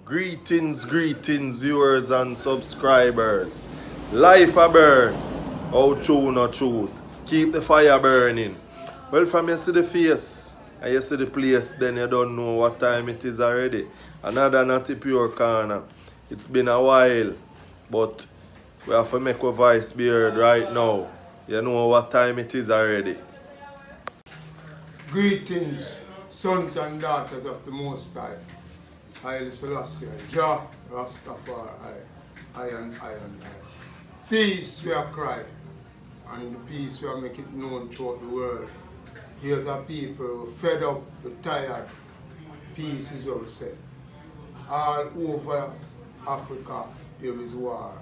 Greetings, viewers and subscribers. Life a burn. How true, not truth. Keep the fire burning. Well, from you see the face and you see the place, then you don't know what time it is already. Another Natty Pure Corner. It's been a while, but we have to make our voice be heard right now. You know what time it is already. Greetings, sons and daughters of the Most High. Haile Selassie, Jah, Rastafari, I and I. Peace we are cry, and the peace we are make it known throughout the world. Here's our people who are fed up, we're tired. Peace is what we say. All over Africa there is war.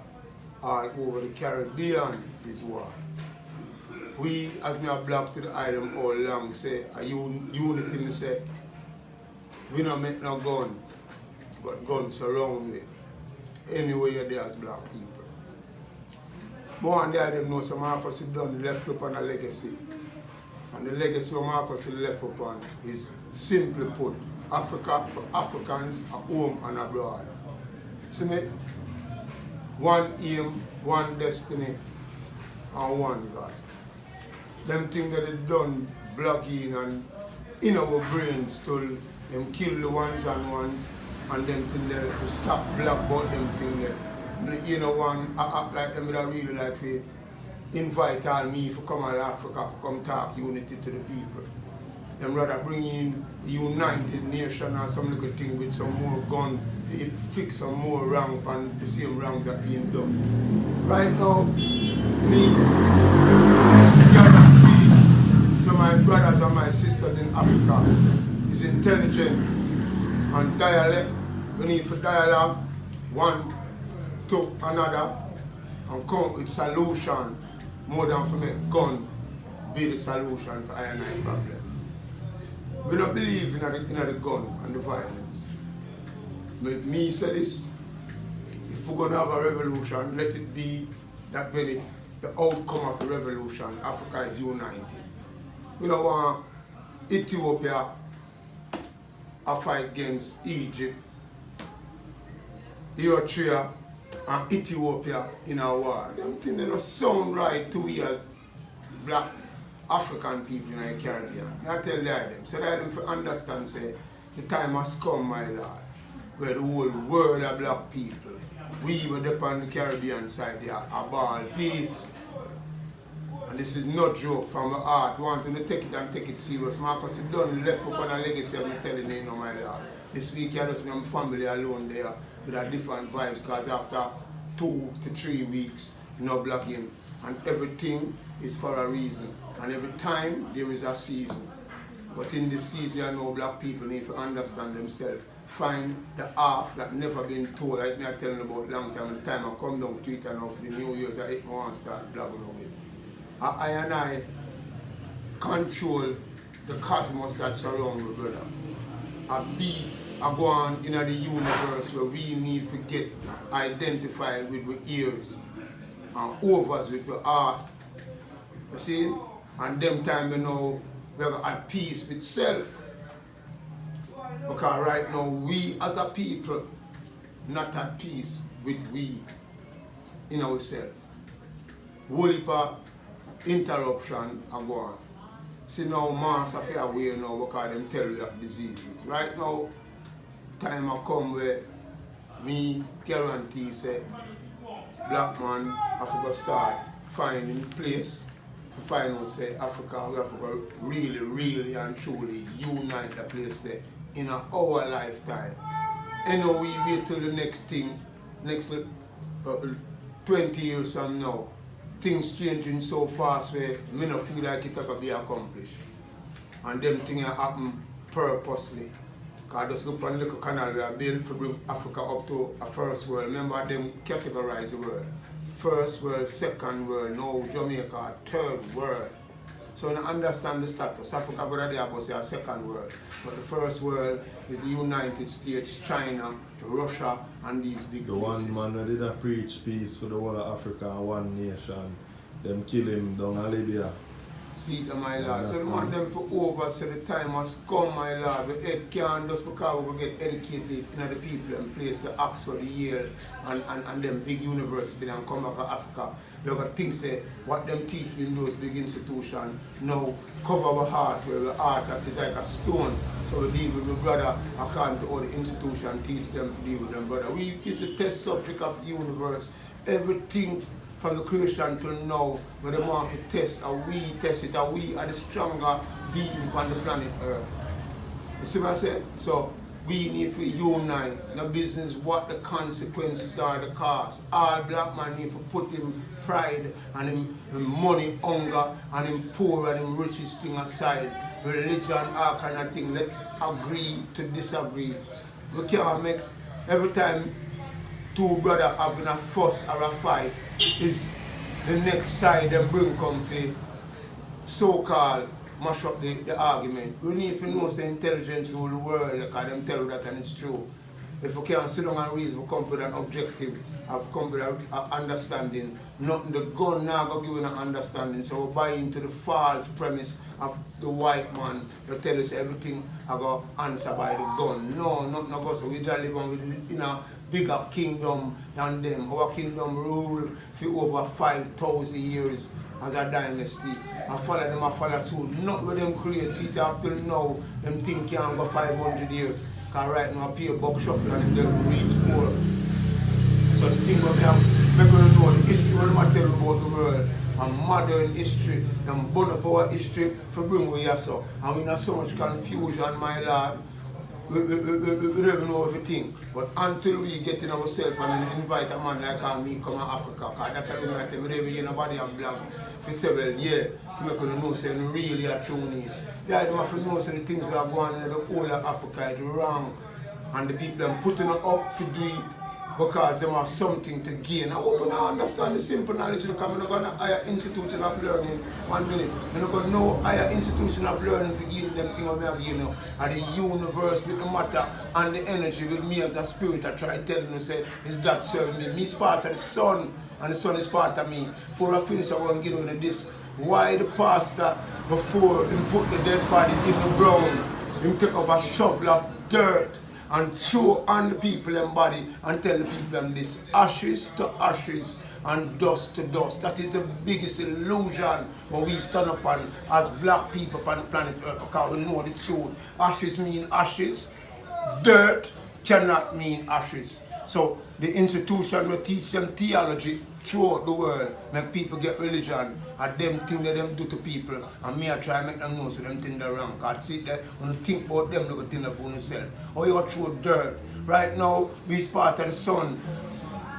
All over the Caribbean is war. We, as me are black to the item all along, say a unity, me say, we don't make no gun, but guns surround me. Anywhere you're there as black people. More and there them know some Marcus done left upon a legacy. And the legacy of Marcus left upon is simply put, Africa for Africans at home and abroad. See me? One aim, one destiny, and one God. Them things that they done blocking and in our brains to them kill the ones and them things that to stop black about them things that you know one I act like them that I really like to invite all me to come out of Africa to come talk unity to the people. Them rather bring in the United Nation or some little thing with some more gun to fix some more rank and the same ranks that being done. Right now, me so my brothers and my sisters in Africa is intelligent and dialect. We need for dialogue one to another and come with solution more than for make gun be the solution for I problem. We don't believe in the gun and the violence. Me say this, if we're gonna have a revolution, let it be that when the outcome of the revolution, Africa is united. We don't want Ethiopia to fight against Egypt, Eritrea, and Ethiopia in our war. Them things don't sound right to we as black African people in the Caribbean. I tell them, so that them to understand, say, the time has come, my Lord, where the whole world of black people, we were up on the Caribbean side there, about peace. And this is no joke from my heart, wanting to take it and take it serious. Marcus, you done left up on a legacy, I'm telling you, my Lord. This week, I just be my family alone there with a different vibes, because after 2 to 3 weeks, no blocking, and everything is for a reason. And every time, there is a season. But in this season, I know black people need to understand themselves. Find the half that never been told, like me I telling about long time, and the time I come down to it and now for the New Year's, I want to start blogging away. I and I control the cosmos that surround me, brother. A beat, I go on in the universe where we need to get identified with the ears and overs with the heart. You see? And them time, you know, we are at peace with self. Because right now, we as a people, not at peace with we in ourselves. Whole heap of interruption and go on. See now, mass affair away now because them tell you of diseases. Right now, time will come where me guarantee say, black man have to start finding place to find out say Africa, we have to really, really and truly unite the place there in our lifetime. And now we wait till the next thing, next 20 years from now. Things changing so fast where me not feel like it can be accomplished. And them things happen purposely. Because just look on the little canal we are built to bring Africa up to a first world. Remember them categorize the world. First world, second world, now Jamaica, third world. So you understand the status. Africa got there about a second world. But the first world is the United States, China, Russia, and these big places. The one man that did not preach peace for the whole of Africa and one nation, them kill him down in Libya. See them, my Lord. So we want them for over, so the time has come, my Lord. The head can't just because we get educated in the people and place the Oxford, the Yale, and them big universities and come back to Africa. We have to think, say, what them teach in those big institutions now cover our heart, where the heart that is like a stone. So we deal with the brother according to all the institution teach them to deal with them, brother. We is the test subject of the universe. Everything from the creation till now, where the want to test, and we test it, and we are the stronger being on the planet Earth. You see what I say? So we need to unite. No business what the consequences are, the cost. All black man need to put him pride and him money, hunger, and him poor and him riches thing aside. Religion, all kind of thing. Let's agree to disagree. We can't make every time two brothers having a fuss or a fight is the next side them bring come for so-called mash up the argument. We need to know the intelligence rule the world because them tell you that and it's true. If we can't sit down and reason, we come with an objective, have come with an understanding. Nothing the gun now go give an understanding. So we buy into the false premise of the white man that tell us everything I go answer by the gun. No, nothing go. So we don't live in a bigger kingdom than them. Our kingdom rule for over 5,000 years as a dynasty. I follow them, I follow suit. Not with them create it up till now. Them think can't go 500 years. Because right now I pay a buck shuffle and them reach for. So the thing what we have, make you know the history what I tell you about the world. And modern history, and burn up our history for bring we here so. And we have so much confusion, my lord. We don't even know everything. But until we get in ourselves and invite a man like me come to Africa, because that's how we met them, we don't even nobody have black for several years. We make them know say really a true need. Yeah, they have to know say the things that are going on in the whole of Africa is wrong. And the people are putting it up to do it because they have something to gain. I hope you understand the simple knowledge because I'm not going to higher institution of learning 1 minute. I'm not going to know higher institution of learning to gain them things I have you know. And the universe with the matter and the energy with me as a spirit I try to tell you say is that serving me. Me is part of the sun and the sun is part of me. Before I finish I want to give you this. Why the pastor before he put the dead body in the ground, he take up a shovel of dirt and throw on the people and body and tell the people them this ashes to ashes and dust to dust. That is the biggest illusion what we stand upon as black people on the planet Earth because we know the truth. Ashes mean ashes, dirt cannot mean ashes. So the institution will teach them theology throughout the world, make people get religion, and them things that them do to people, and me I try to make them know so them things are wrong. Because see that when you think about them, you think of yourself. Or you throw dirt. Right now, we part of the sun.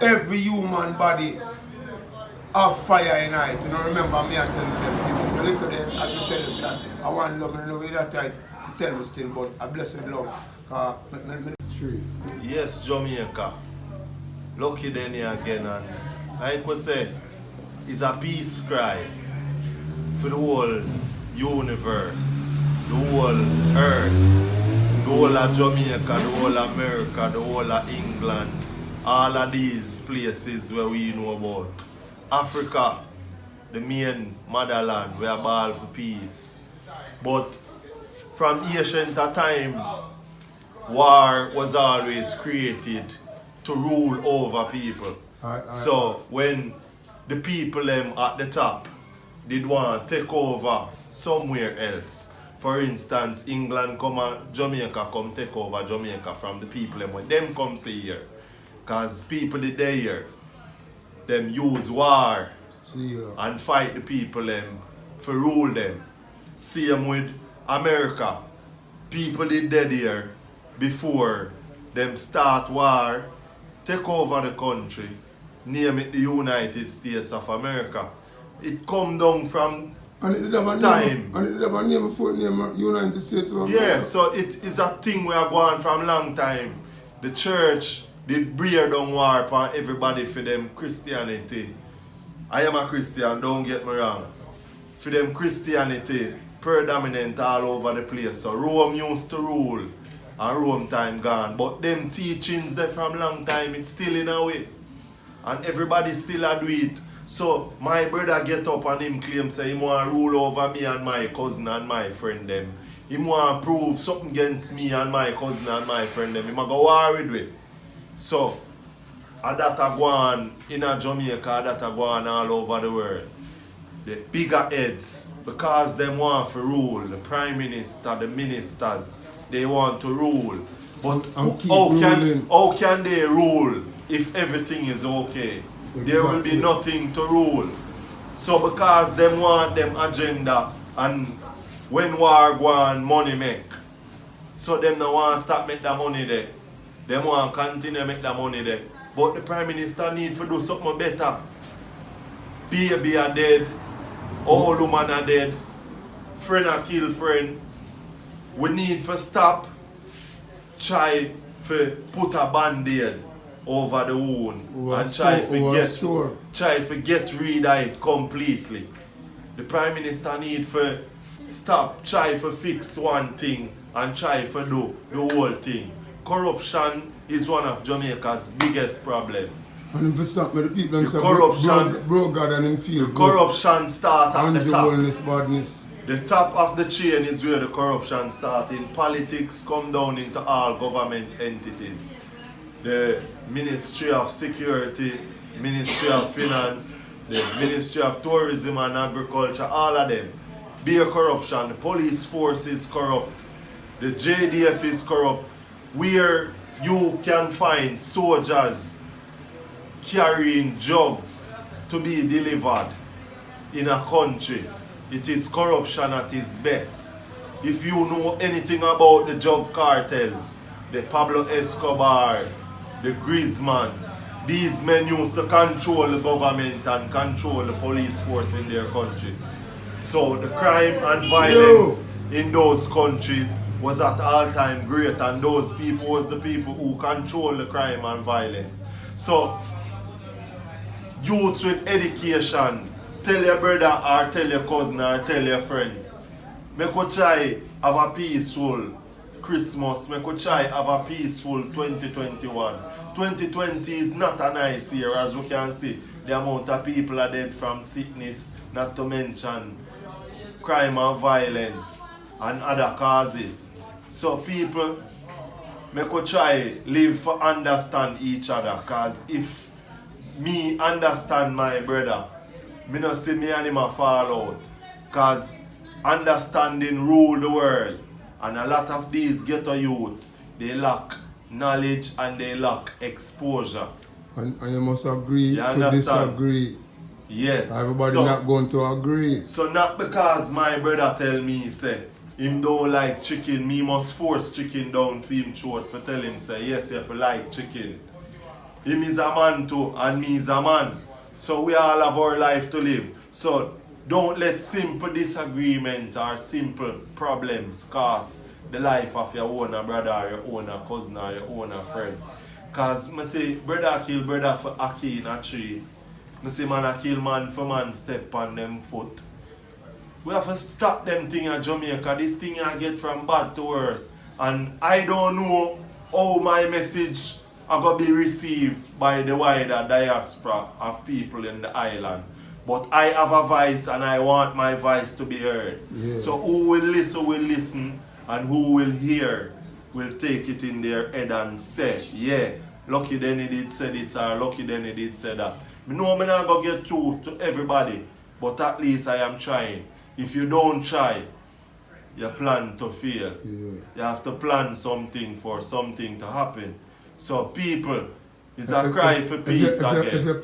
Every human body have fire in it. You know, remember me I tell them people. So look at them, I can tell you that I want love, and I know that I tell you still, but a blessed love. Yes, Jamaica. Lucky then here again, and like we say, it's a peace cry for the whole universe, the whole earth, the whole of Jamaica, the whole of America, the whole of England, all of these places where we know about. Africa, the main motherland, we are ball for peace. But from ancient times, war was always created to rule over people. So when the people them at the top did want to take over somewhere else, for instance, England come and Jamaica come take over Jamaica from the people them when them come see here. Because people did there here, them use war and fight the people them for rule them. Same with America. People did dead here before them start war, take over the country, name it the United States of America. It come down from time. And it have a name before name United States of America. Yeah, so it is a thing we are going from long time. The church did breed down war upon everybody for them Christianity. I am a Christian, don't get me wrong. For them Christianity predominant all over the place. So Rome used to rule and Rome time gone. But them teachings there from long time, it's still in a way. And everybody still do it. So my brother get up and him claim say he want to rule over me and my cousin and my friend them. He want to prove something against me and my cousin and my friend them. He might go worried with. So that a go on in a Jamaica, that a go on all over the world. The bigger heads, because they want to rule, the prime minister, the ministers, they want to rule. But how can they rule if everything is okay? There will be nothing to rule. So because they want them agenda, and when war go on, money make. So them no want to stop make that money there. They want to continue make that money there. But the prime minister need to do something better. Baby are dead. Old woman are dead. Friend are kill friend. We need to stop. Try to put a band-aid over the wound and try to get rid of it completely. The prime minister need to stop, try to fix one thing and try to do the whole thing. Corruption is one of Jamaica's biggest problems. And if you stop with the people the corruption, bro God and him feel the corruption start at the top. Badness. The top of the chain is where the corruption starts. In politics, come down into all government entities. The Ministry of Security, Ministry of Finance, the Ministry of Tourism and Agriculture, all of them. Be a corruption. The police force is corrupt. The JDF is corrupt. Where you can find soldiers carrying drugs to be delivered in a country, it is corruption at its best. If you know anything about the drug cartels, the Pablo Escobar, the Griezmann, these men used to control the government and control the police force in their country. So the crime and violence in those countries was at all-time great, and those people was the people who control the crime and violence. So youths with education, tell your brother or tell your cousin or tell your friend, make we try have a peaceful Christmas, make we try have a peaceful 2021. 2020 is not a nice year, as we can see. The amount of people are dead from sickness, not to mention crime and violence and other causes. So people, make we try live for understand each other, cause if me understand my brother, me not see me and him a fall out. Cause understanding rule the world. And a lot of these ghetto youths, they lack knowledge and they lack exposure. And you must agree you to disagree. Yes. Everybody not going to agree. So not because my brother tell me, say, him don't like chicken, me must force chicken down for him throat for tell him, say, yes, you have to like chicken. Him is a man too, and me is a man. So we all have our life to live. So don't let simple disagreement or simple problems cause the life of your own brother or your own cousin or your own friend. Cause I say brother kill brother for aki in a tree. I say man kill man for man step on them foot. We have to stop them thing in Jamaica. This thing I get from bad to worse. And I don't know how my message are going to be received by the wider diaspora of people in the island. But I have a voice and I want my voice to be heard. Yeah. So who will listen, and who will hear will take it in their head and say, yeah, lucky then he did say this or lucky then he did say that. I know I'm not going to get through to everybody, but at least I am trying. If you don't try, you plan to fail. Yeah. You have to plan something for something to happen. So people, it's a cry for peace again.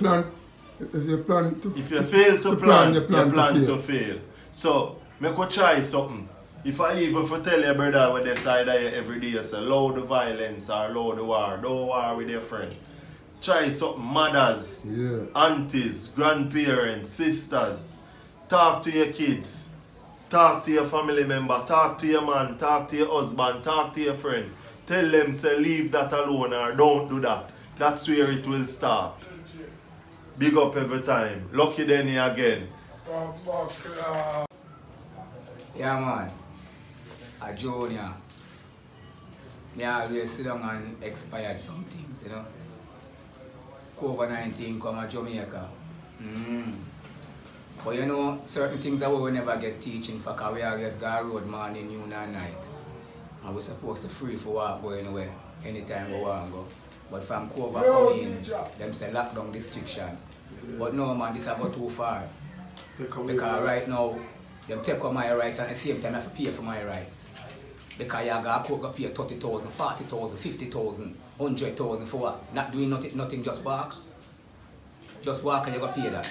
If you fail to plan, you plan to fail. So, make we try something. If I even tell your brother with the side of you every day, say, low the violence or low the war, don't war with your friend. Try something. Mothers, aunties, grandparents, sisters. Talk to your kids. Talk to your family member. Talk to your man. Talk to your husband. Talk to your friend. Tell them, say, leave that alone or don't do that. That's where it will start. Big up every time. Lucky Denny again. Yeah, man. A junior. Me always sit down and expired some things, you know. COVID-19 come to Jamaica. But you know, certain things that we will never get teaching for, because we always go road morning, noon and night. And we're supposed to free for walk go anywhere, anytime we want to go. But from cover come in, them say lockdown restriction. But no man, this is go too far. Because right now, them take on my rights and at the same time I have to pay for my rights. Because you got to pay 30,000, 40,000, 50,000, 100,000 for what? Not doing nothing, just walk. Just walk and you got to pay that.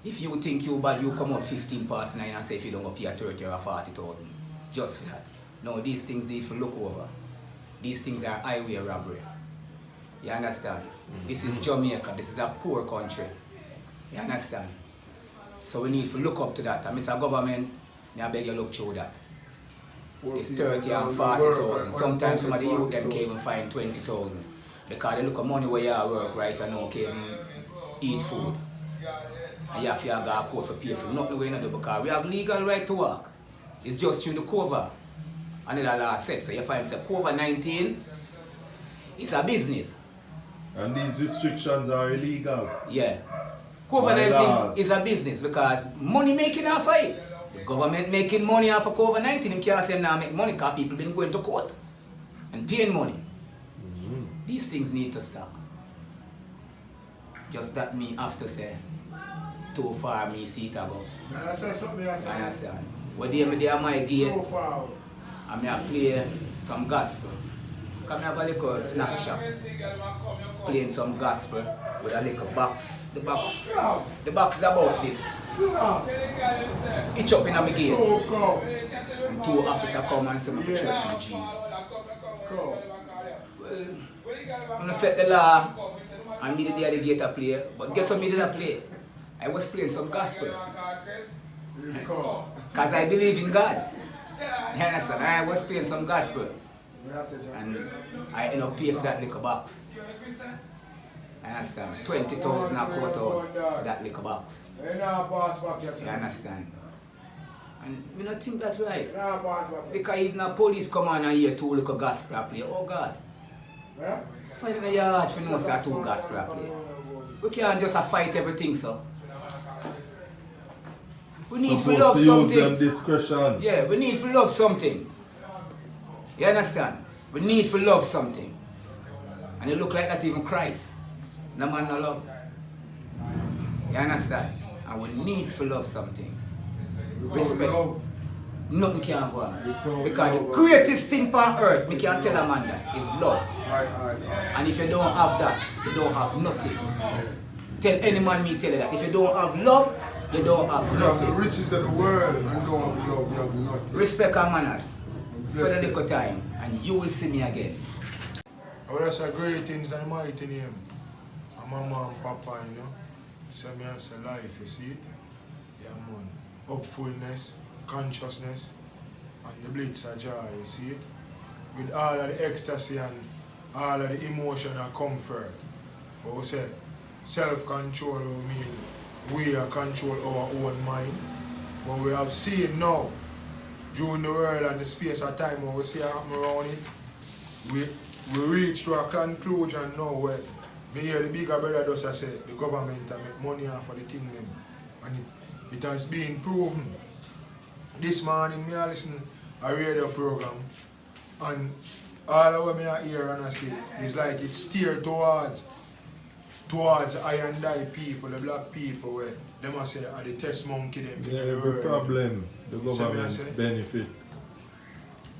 If you think you bad, you come out 15 past 9 and say if you don't go pay 30 or 40,000. Just for that. No, these things need to look over. These things are highway robbery. You understand? This is Jamaica. This is a poor country. You understand? So we need to look up to that. And Mr. Government, I beg you look through that. It's 30 and 40,000. Sometimes some of the youth them can't even find 20,000. Because they look at money where you work right and now can eat food. And you have to go to court for pay for nothing we do because we have legal right to work. It's just through the cover. And the law said, so you find say COVID-19 it's a business. And these restrictions are illegal. Yeah. COVID-19 is a business because money making off of it. The government making money off of COVID-19. They can't say now make money because people been going to court and paying money. These things need to stop. Just that me have to say. Too far me see it ago. I say something I say. Understand? When they are my gate, So far. I may play some gospel. Come have a little snack shop. Playing some gospel with a little box. The box is about this. Each up in my gate. And 2 officers come and say me for church in the G. Well, I'm gonna set the law and me the day the gate I play. But guess what me did I play? I was playing some gospel. Because I believe in God. You understand? I was playing some gospel. And I end up paying for that little box. You understand? 20,000 I quote out for that little box. You understand? And I don't think that's right. Because even the police come on and hear 2 little gospel I play. Oh God. Find me hard for no say 2 gospel I play. We can't just fight everything, so. We need to love something. Discretion. Yeah, we need to love something. You understand? We need to love something. And it look like that even Christ. No man no love. You understand? And we need to love something. Respect. Nothing can go on. Because the greatest thing on earth, we can tell a man that, is love. And if you don't have that, you don't have nothing. Tell any man me tell you that. If you don't have love, you don't have nothing. You have the riches of the world and don't have love, you have nothing. Respect and manners for the little time, and you will see me again. I would say great things and mighty name. And my mom and papa, you know. Say me and say life, you see it? Yeah, man. Hopefulness, consciousness, and the blitz of joy, you see it? With all of the ecstasy and all of the emotion and comfort. But we say, self-control will mean we are control our own mind. But we have seen now, during the world and the space of time when we see happen around it, we reach to a conclusion now where me hear the bigger brother just say the government make money off of the thing them. And it has been proven. This morning me I listen a radio program and all of what me I hear and I see is like it steered towards I and I people, the black people where they must say are the test monkey them in the world. The problem, the government benefit.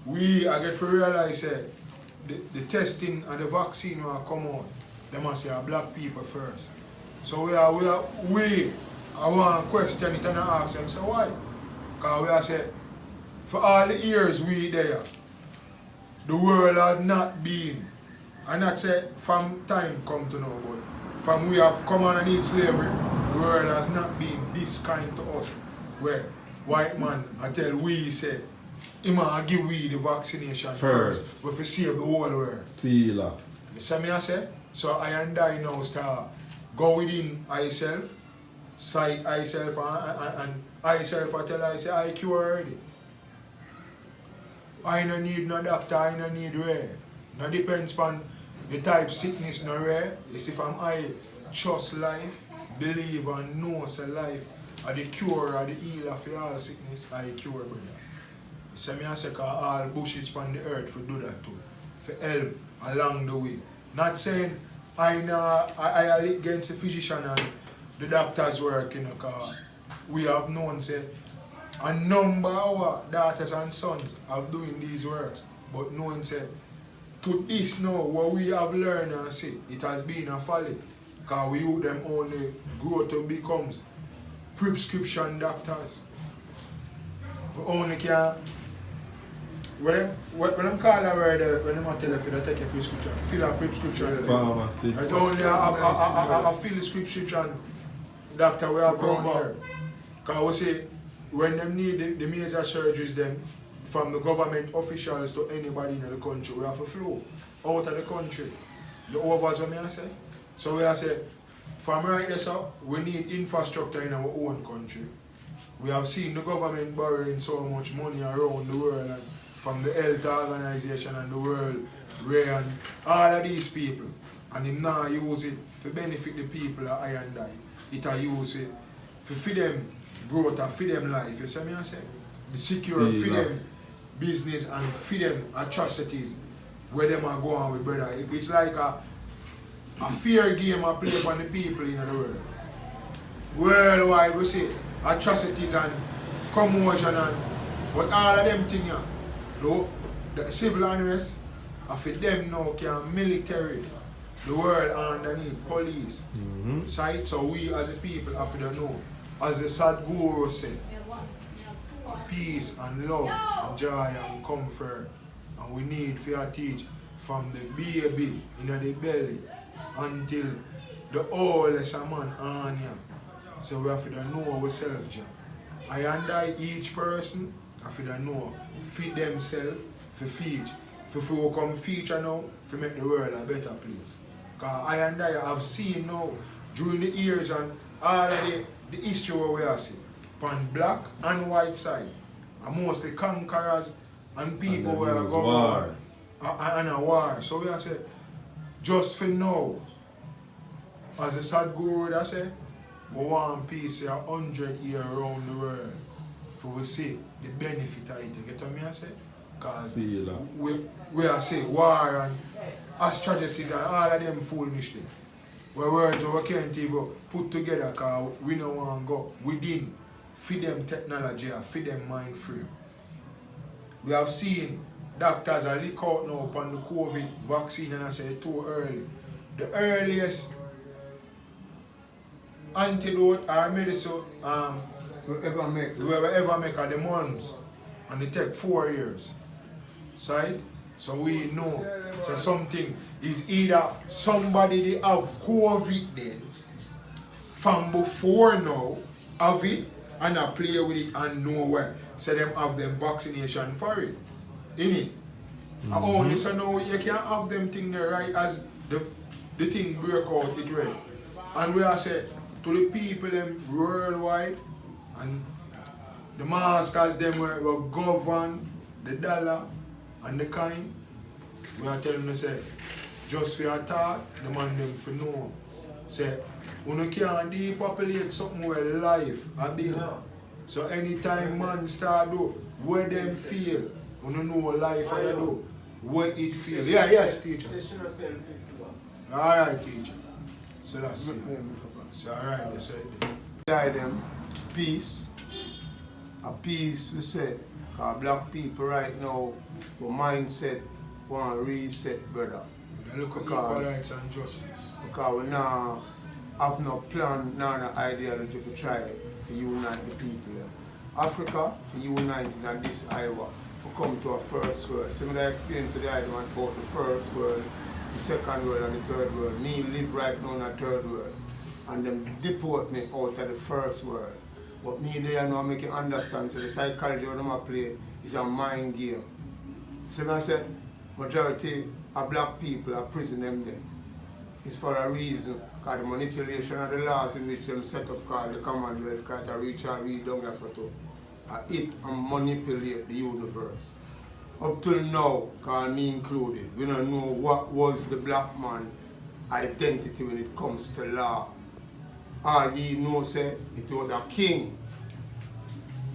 I get to realize the testing and the vaccine will come out, they must say are black people first. So I want to question it and ask them, so why? Because we are say, for all the years we there, the world had not been, and not say from time come to know, but from we have come on and eat slavery, the world has not been this kind to us, where white man, until we say, he might give we the vaccination first, but we save the whole world. Sealer. You see me I say? So I and I now start go within myself, sight myself, and myself I tell I say I cure already. I don't need no doctor, I don't need rare. No depends on the type sickness no rare. It's if I trust life, believe and know say life are the cure or the healer for all sickness, I cure, brother. You see me I say all bushes on the earth for do that too. For help along the way. Not saying I against the physician and the doctor's work, you know, cause we have known say a number of our daughters and sons are doing these works, but knowing say to this now what we have learned and say it has been a folly. Cause we youth them only grow to become prescription doctors. We only can when I'm calling her when I'm tell you to take a prescription, fill a prescription. Pharmacy. It's only a fill the prescription doctor we have around here. Because we say when them need the major surgeries them from the government officials to anybody in the country, we have to flow out of the country. You overstand what I say? So we have say from right there, so we need infrastructure in our own country. We have seen the government borrowing so much money around the world and from the health organization and the world, Ray and all of these people. And him now use it to benefit the people of I and I. It are use it for feed them growth and feed them life. You see me I say? The secure, feed them business and feed them atrocities where them are going with brother. It's like a fear game I play for the people in the world. Worldwide we see atrocities and commotion and but all of them things. Though the civil unrest, for them now can military the world underneath police. Side, so we as a people have to know, as the Sadhguru said, peace and love and joy and comfort. And we need to teach from the baby in the belly until the oldest man on here. So we have to know ourselves. I and I, each person, have to know, feed themselves, to feed. If we come feature now, to make the world a better place. Because I and I have seen now, during the years and all of the history where we are seeing, on black and white side, and mostly conquerors and people who are going and a war. So we are saying, just for now, as the Sadhguru would say, we want peace 100 years around the world for we see the benefit of it. You get what I say? Because we are saying war and atrocities and all of them foolishness. Where words we can't even put together because we don't want to go within, feed them technology and feed them mind frame. We have seen doctors are leak out now upon the COVID vaccine and I say too early. The earliest antidote or medicine whoever make are the months and they take 4 years. Right? So we know so something is either somebody they have COVID then from before now have it and I play with it and know where. So them have them vaccination for it. Innit? And only so now you can't have them thing there right as the thing break out it ready. And we are say to the people them worldwide and the masters them were govern the dollar and the kind. We are telling them say just for your thought, the man them for know. Say you can't depopulate something where life a build. So anytime man start do where them feel, you know life what they do, where it feel. Yeah, yes, teacher. Alright, teacher. So that's it. So alright, they said that. Guide them peace. A peace we say. Because black people right now, the mindset want to reset, brother. They look at equal rights and justice. Because we now have no plan, no ideology to try to unite the people. Africa, for uniting in this Iowa, to come to a first world. So I explain to the Iowa about the first world, the second world and the third world. Me live right now in the third world. And them deport me out of the first world. But me there now make you understand, so the psychology of them I play is a mind game. So I said, majority of black people are prison them there. It's for a reason, because the manipulation of the laws in which them set up called the Commonwealth, because to reach and read down here so to it and manipulate the universe. Up till now, because me included, we don't know what was the black man identity when it comes to law. all we know say it was a king.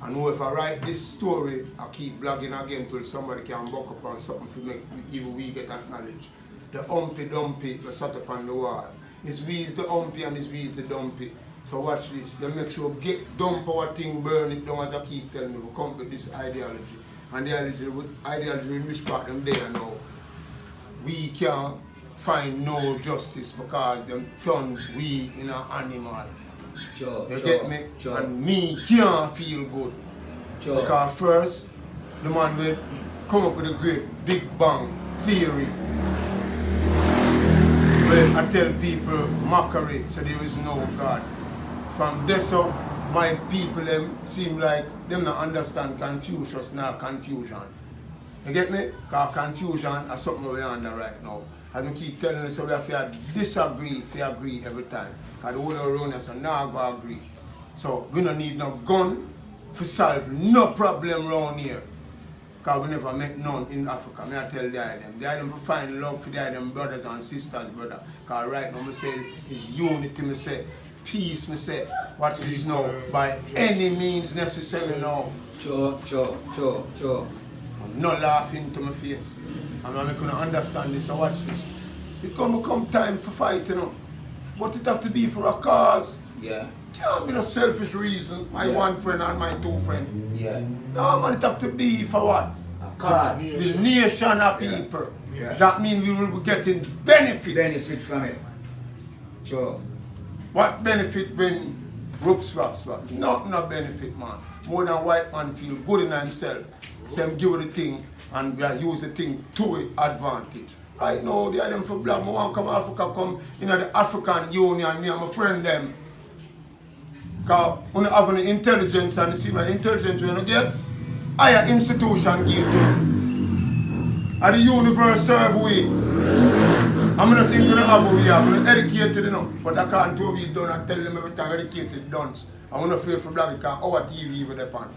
And if I write this story, I keep blogging again till somebody can buck up on something to make even we get acknowledged. The Humpy Dumpy was sat up on the wall. It's we is the Humpy and it's we is the Dumpy. So watch this. They make sure get dump our thing, burn it down as I keep telling you. We come with this ideology. And the ideology in which part them there now. We can't find no justice because them turn we in an animal. You get me? And me can't feel good. Because first, the man will come up with a great Big Bang theory. Where I tell people mockery, so there is no God. From this up, my people them seem like them not understand Confucius, not confusion. You get me? Because confusion is something we're under right now. And we keep telling us so we have to disagree if we agree every time. Because the whole around us are not going to agree. So we don't need no gun to solve no problem around here. Because we never met none in Africa. Me I tell them. Them to find love for them brothers and sisters, brother. Because right now I say it's unity, I say peace, I say what is now by any means necessary now. Sure. I'm not laughing to my face. I'm not going to understand this, so watch this. It can become time for fight, you know. But it have to be for a cause. Yeah. Can't be a selfish reason. My one friend and my two friends. Yeah. No, man, it have to be for what? A cause. The nation of people. Yeah. That means we will be getting benefits. Benefit from it. Sure. What benefit when rope swaps? Not no benefit, man. More than white man feel good in himself. So him give the thing and we use the thing to his advantage. Right now, they are them for black. I want to come Africa, come in the African Union, me and my friend them. Because when you have an intelligence and you see my intelligence when you get, higher institution give to you. And the universe serve we. I'm not thinking of how we are, I'm not educated enough. But I can't do what we done and tell them every time educated done. I'm not afraid for black because our TV with the pan.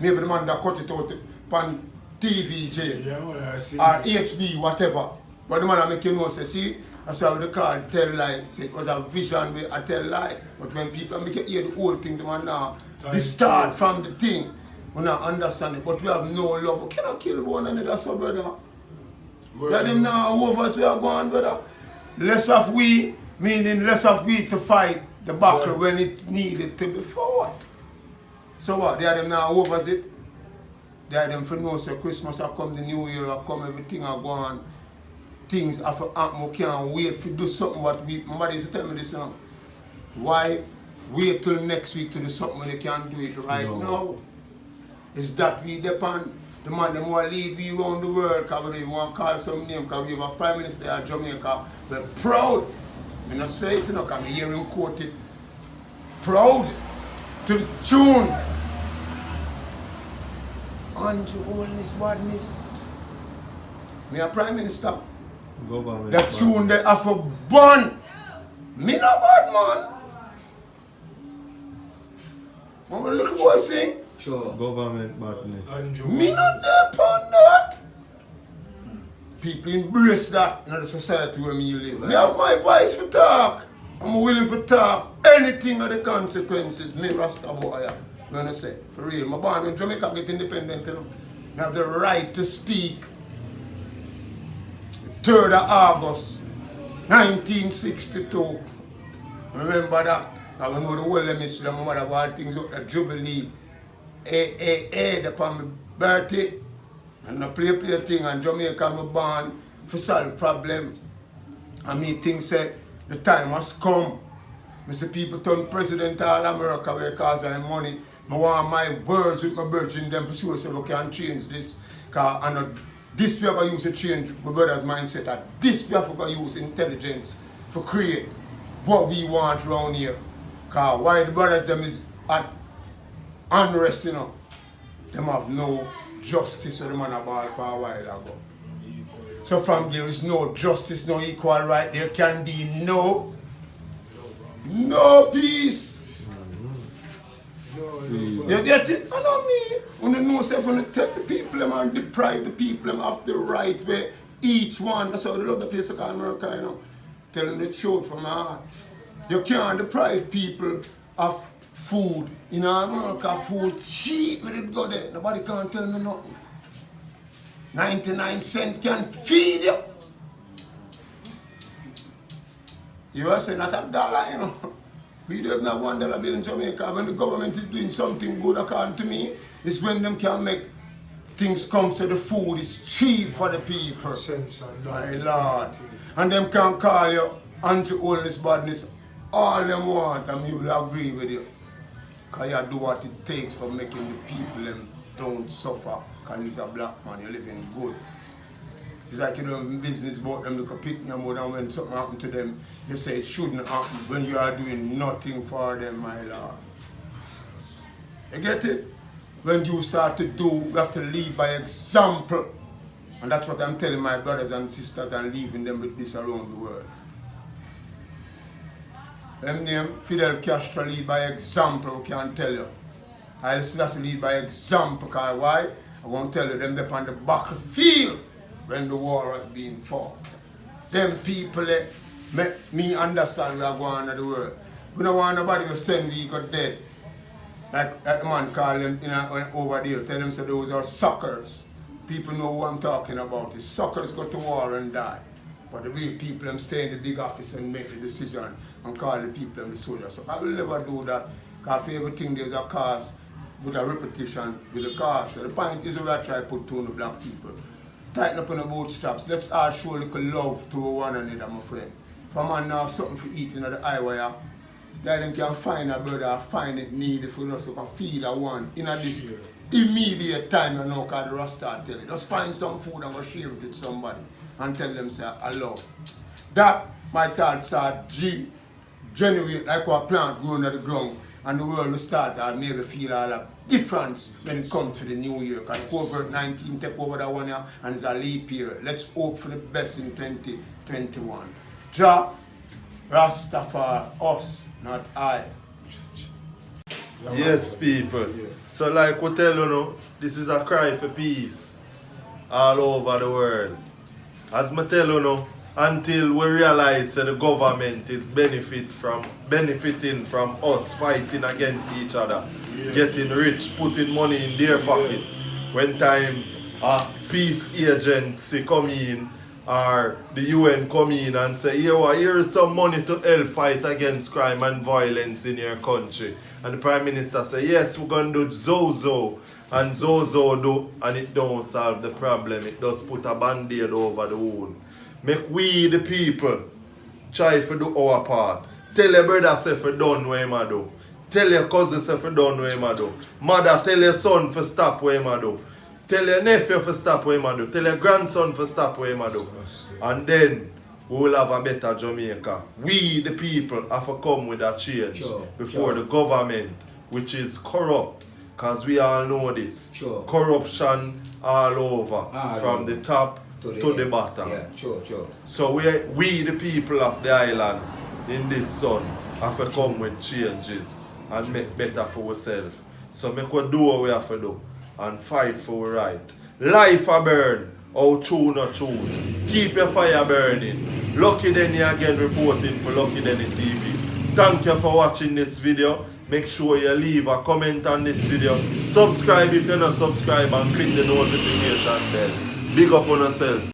Maybe the man that cut it out pan TV jail or HB, whatever. But the man I make you know say, see, that's why the call tell lie. Say it was a vision where I tell lie. But when people make you hear the whole thing, the man now, they start from the thing. We not understand it, but we have no love. We cannot kill one another, so brother. Let them now over us we are going, brother. Less of we, meaning less of we to fight the battle when it needed to be fought. So what? They are them now over it. They are them for know so Christmas will come, the New Year will come, everything will go on. Things have to happen, we can't wait to do something what we, my mother used to tell me this now. Why wait till next week to do something when they can't do it right now? It's that we depend. The man them want to lead we around the world because we want to call some name because we have a Prime Minister of Jamaica. We're proud. I don't say it, you know, because I hear him quote it. Proud to the tune. Unto all this badness. Me a Prime Minister. Government. The tune they have a burn. Me no bad man. Remember the little boy sing? Sure. Government badness. Me not there upon that. People embrace that in the society where me live. Me have my voice for talk. I'm willing to talk. Anything of the consequences, me Rasta boy. You know what I say? For real. My born when Jamaica get independent, you know. I have the right to speak. 3rd of August, 1962. Remember that? I know the whole history. My mother had things up at Jubilee. Upon my birthday. And I play thing and Jamaica was born for solve problem. And me think say the time has come. I say people turn president all America because of money. I want my words with my virgin them for sure so we can change this. Cause I know this we have to use to change my brother's mindset. And this we have to use intelligence to create what we want around here. Cause why the brothers them is at unrest, you know. Them have no justice so the man a ball for a while ago. So from there is no justice, no equal right, there can be no peace. You get it? I know me. When you know say when you take the people them and deprive the people them of the right way, each one, that's how they love the place to call America, you know. Telling the truth from my heart. You can't deprive people of food. In America, food cheap, but it go there. Nobody can't tell me nothing. 99 cents can feed you. You are saying not $1, you know. We don't have $1 bill in Jamaica. When the government is doing something good, according to me, it's when them can make things come so the food is cheap for the people. Sense and My Lord. And them can call you anti-holiness, badness, all them want, and me will agree with you. Because you do what it takes for making the people them don't suffer. Because you're a black man, you're living good. It's like you know in business about them look a picnic more than when something happened to them, you say it shouldn't happen when you are doing nothing for them, my Lord. You get it? When you start to do, you have to lead by example. And that's what I'm telling my brothers and sisters and leaving them with this around the world. Them name Fidel Castro lead by example, I can tell you. I'll just lead by example, because why? I won't tell you them they're on the battlefield when the war was being fought. Them people make me understand we are going on in the world. We don't want nobody to send we got dead. Like that man called them over there, tell them so those are suckers. People know who I'm talking about. The suckers go to war and die. But the real people them stay in the big office and make the decision and call the people them the soldiers. So I will never do that, because for everything there's a cause with a repetition with the cause. So the point is we I try to put to the black people. Tighten up on the bootstraps. Let's all show a little love to one another, my friend. If a man now have something for eating at the highway, then can find a brother or find it need if we just can feed a one in a this immediate time, you know, because the Rasta tell you. Just find some food and go share it with somebody and tell them say I love. That my thoughts are generate like a plant growing at the ground, and the world will start to maybe feel all a difference when it comes to the new year. Because COVID-19 take over that one year and it's a leap year. Let's hope for the best in 2021. Jah Rastafari us, not I. Yes, people. So like we tell you now, this is a cry for peace all over the world. As I tell you now, until we realize that the government is benefiting from us fighting against each other, getting rich, putting money in their pocket. When time peace agency come in, or the UN come in and say, here's some money to help fight against crime and violence in your country. And the Prime Minister say, yes, we're going to do Zozo. And Zozo do, and it don't solve the problem. It does put a band-aid over the wound. Make we, the people, try to do our part. Tell your brother say for done what him do. Tell your cousin say for done what him do. Mother, tell your son for stop what him do. Tell your nephew for stop what him do. Tell your grandson for stop what him do. And then we will have a better Jamaica. We, the people, have to come with a change before the government, which is corrupt, because we all know this. Corruption all over, from the top to the bottom. So we, the people of the island, in this sun, have to come with changes and make better for ourselves. So make we do what we have to do and fight for our right. Life a burn, how true not truth. Keep your fire burning. Lucky Denny again reporting for Lucky Denny TV. Thank you for watching this video. Make sure you leave a comment on this video. Subscribe if you're not subscribed and click the notification bell. Big up on yourself.